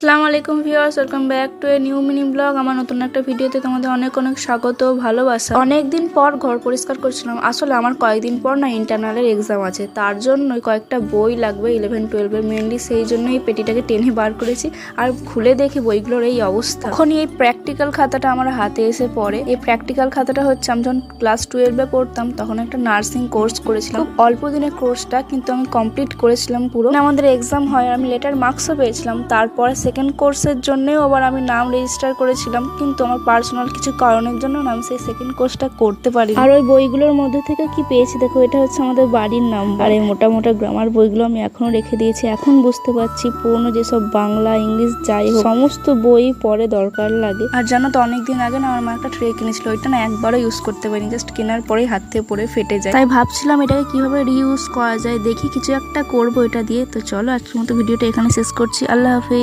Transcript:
আসসালামু আলাইকুম viewers, welcome back to a new mini blog. আমার নতুন একটা ভিডিওতে তোমাদের অনেক অনেক স্বাগত ও ভালোবাসা। অনেকদিন পর ঘর পরিষ্কার করছিলাম। আসলে আমার কয়েকদিন পর না ইন্টারনালের এক্সাম আছে, তার জন্য কয়েকটা বই লাগবে 11-12-এর মেনলি, সেই জন্য এই পেটিটাকে টেনে বার করেছি। আর খুলে দেখি বইগুলোর এই অবস্থা। তখনই এই প্র্যাকটিক্যাল খাতাটা আমার হাতে এসে পড়ে। এই প্র্যাকটিক্যাল খাতাটা হচ্ছে আমি যখন ক্লাস 12-এ পড়তাম তখন একটা নার্সিং কোর্স করেছিলাম। খুব অল্প দিনের কোর্সটা, কিন্তু আমি কমপ্লিট করেছিলাম পুরো। আমাদের এক্সাম হয়, আমি লেটার মার্কসও পেয়েছিলাম। তারপরে সেকেন্ড কোর্সের জন্যও আবার আমি নাম রেজিস্টার করেছিলাম, কিন্তু আমার পার্সোনাল কিছু কারণের জন্য আমি সেই সেকেন্ড কোর্সটা করতে পারি। আর ওই বইগুলোর মধ্যে থেকে কি পেয়েছি দেখো, এটা হচ্ছে আমাদের বাড়ির নাম্বার। আর এই মোটা মোটা গ্রামার বইগুলো আমি এখনো রেখে দিয়েছি। এখন বুঝতে পারছি পুরোনো যেসব বাংলা ইংলিশ যাই হোক সমস্ত বই পরে দরকার লাগে। আর জানো তো, অনেকদিন আগে না আমার মা একটা ট্রে কিনেছিল, ওইটা না একবারও ইউজ করতে পারিনি, জাস্ট কেনার পরেই হাত থেকে পড়ে ফেটে যায়। তাই ভাবছিলাম এটাকে কিভাবে রিইউজ করা যায়, দেখি কিছু একটা করবো এটা দিয়ে। তো চলো আজকের মতো ভিডিওটা এখানে শেষ করছি। আল্লাহ হাফেজ।